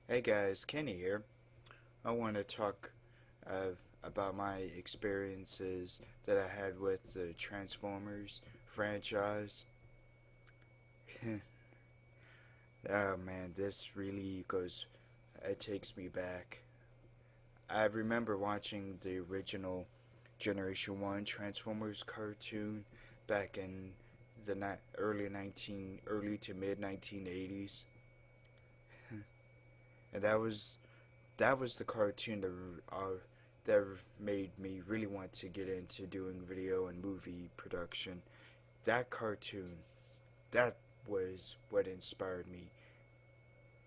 Hey guys, Kenny here. I want to talk uh, about my experiences that I had with the Transformers franchise. Oh man, this really it takes me back. I remember watching the original Generation 1 Transformers cartoon back in the early to mid 1980s. And that was the cartoon that made me really want to get into doing video and movie production. That cartoon, that was what inspired me.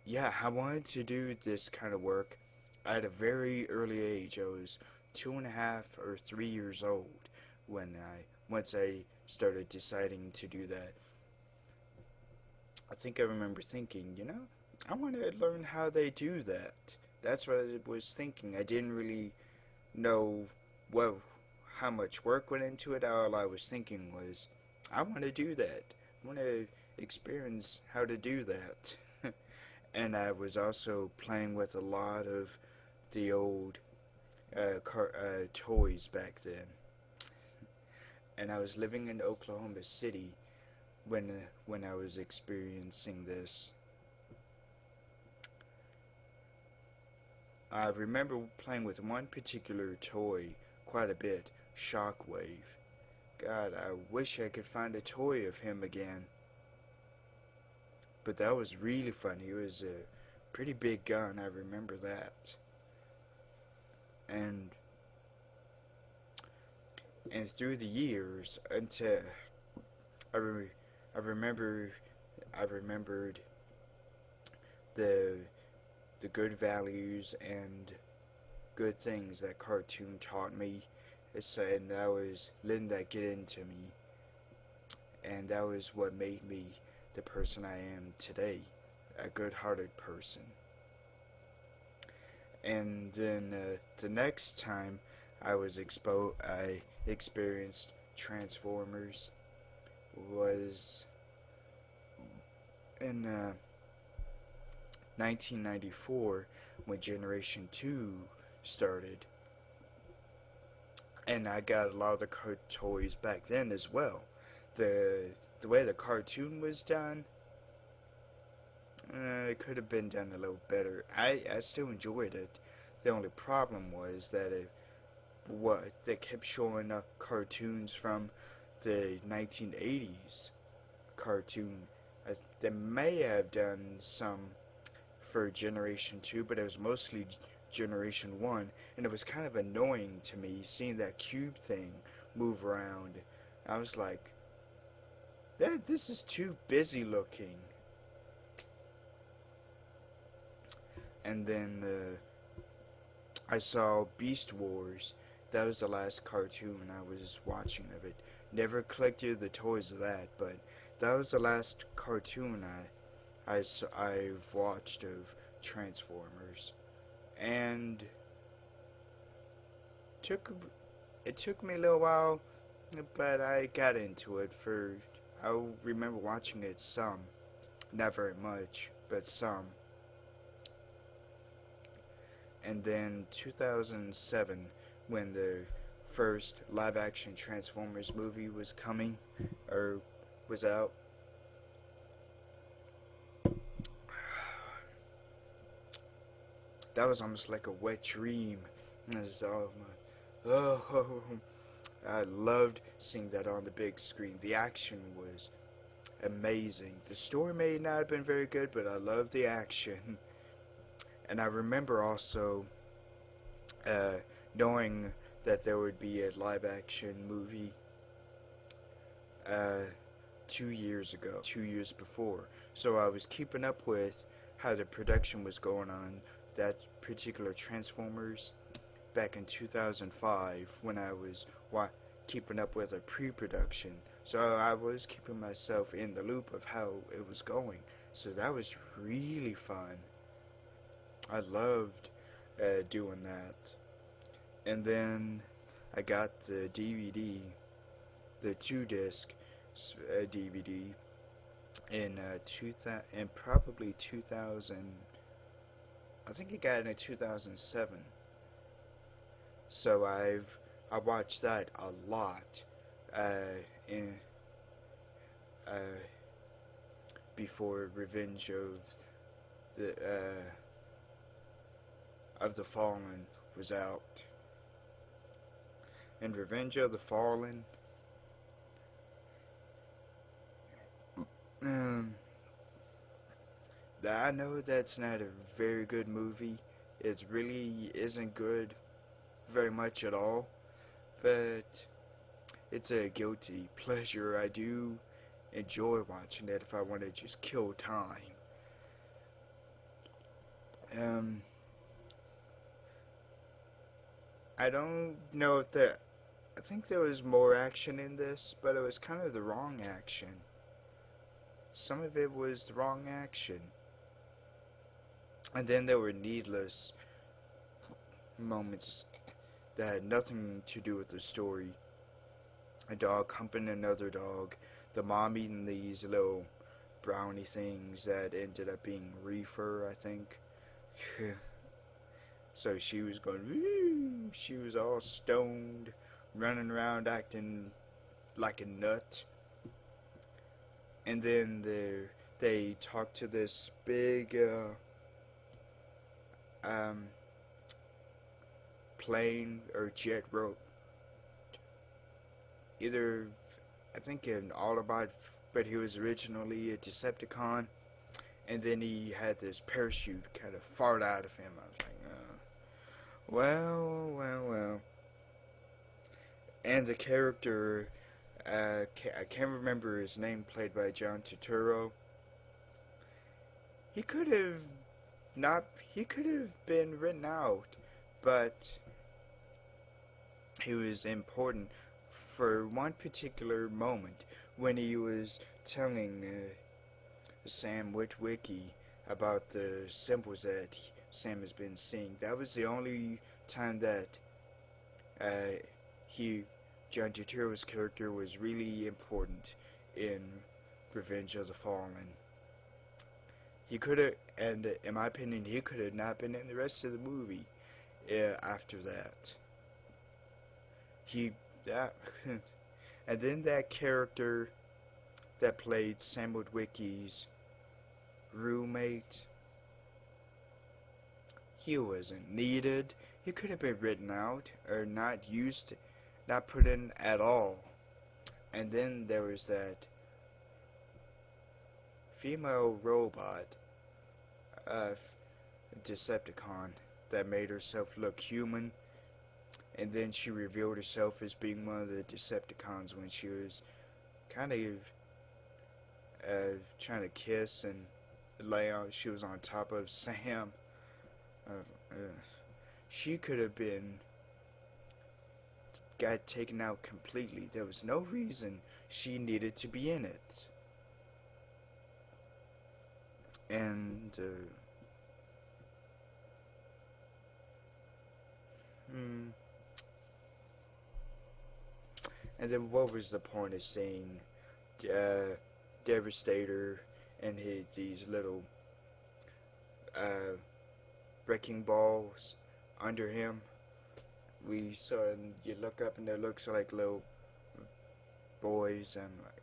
Yeah, I wanted to do this kind of work at a very early age. I was 2.5 or 3 years old when once I started deciding to do that. I think I remember thinking, I want to learn how they do that. That's what I was thinking. I didn't really know what how much work went into it. All I was thinking was, I want to do that. I want to experience how to do that. And I was also playing with a lot of the old toys back then. And I was living in Oklahoma City when I was experiencing this. I remember playing with one particular toy quite a bit, Shockwave. God, I wish I could find a toy of him again. But that was really fun. He was a pretty big gun, I remember that. And and through the years until I, re- I remember I remembered the the good values and good things that cartoon taught me. And that was letting that get into me, and that was what made me the person I am today, a good-hearted person. And then the next time I experienced Transformers was in 1994 when Generation 2 started. And I got a lot of the toys back then as well. The the way the cartoon was done, it could have been done a little better. I still enjoyed it. The only problem was that they kept showing up cartoons from the 1980s cartoon. They may have done some for Generation 2, but it was mostly Generation 1, and it was kind of annoying to me seeing that cube thing move around. I was like, this is too busy looking. And then I saw Beast Wars. That was the last cartoon I was watching of it. Never collected the toys of that, but that was the last cartoon I've watched of Transformers. And took it took me a little while, but I got into it. I remember watching it some, not very much, but some. And then 2007, when the first live action Transformers movie was coming, or was out, that was almost like a wet dream. Oh, I loved seeing that on the big screen. The action was amazing. The story may not have been very good, but I loved the action. And I remember also uh, knowing that there would be a live action movie uh, 2 years ago, 2 years before. So I was keeping up with how the production was going on that particular Transformers back in 2005 when I was keeping up with a pre-production. So I was keeping myself in the loop of how it was going. So that was really fun. I loved doing that. And then I got the DVD, the 2 disc DVD in probably 2000. I think it got in 2007. So I watched that a lot in uh, before Revenge of the Fallen was out. And Revenge of the Fallen, um, I know that's not a very good movie. It really isn't good very much at all, but it's a guilty pleasure. I do enjoy watching it if I want to just kill time. Um, I don't know if I think there was more action in this, but it was kind of the wrong action. Some of it was the wrong action. And then there were needless moments that had nothing to do with the story. A dog humping another dog, the mom eating these little brownie things that ended up being reefer, I think. So she was going, woo! She was all stoned, running around acting like a nut. And then they talked to this big plane or jet rope. Either, I think an Autobot, but he was originally a Decepticon. And then he had this parachute kind of fart out of him. I was like, well. And the character, I can't remember his name, played by John Turturro. He could have been written out, but he was important for one particular moment when he was telling Sam Witwicky about the symbols that Sam has been seeing. That was the only time that John Turturro's character was really important in Revenge of the Fallen. He could have, and in my opinion, he could have not been in the rest of the movie after that. And then that character that played Sam Witwicky's roommate, he wasn't needed. He could have been written out or not used, not put in at all. And then there was that female robot, Decepticon, that made herself look human. And then she revealed herself as being one of the Decepticons when she was kind of trying to kiss and lay on. She was on top of Sam. She could have got taken out completely. There was no reason she needed to be in it. And and then what was the point of seeing Devastator and these little wrecking balls under him? We saw, and you look up and there looks like little boys and like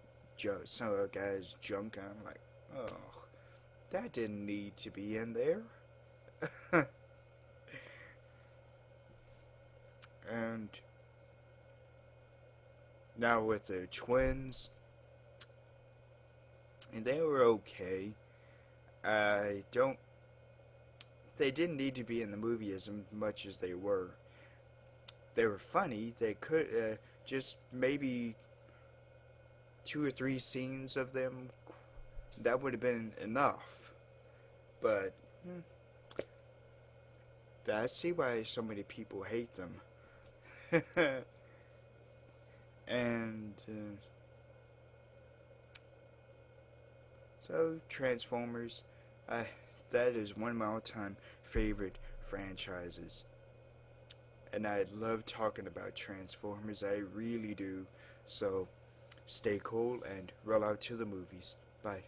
some of the guys' junk, and I'm like, oh, that didn't need to be in there. And now with the twins, and they were okay. They didn't need to be in the movie as much as they were. They were funny. They could just maybe 2 or 3 scenes of them, that would have been enough. But I see why so many people hate them. And so Transformers, that is one of my all-time favorite franchises. And I love talking about Transformers, I really do. So stay cool and roll out to the movies. Bye.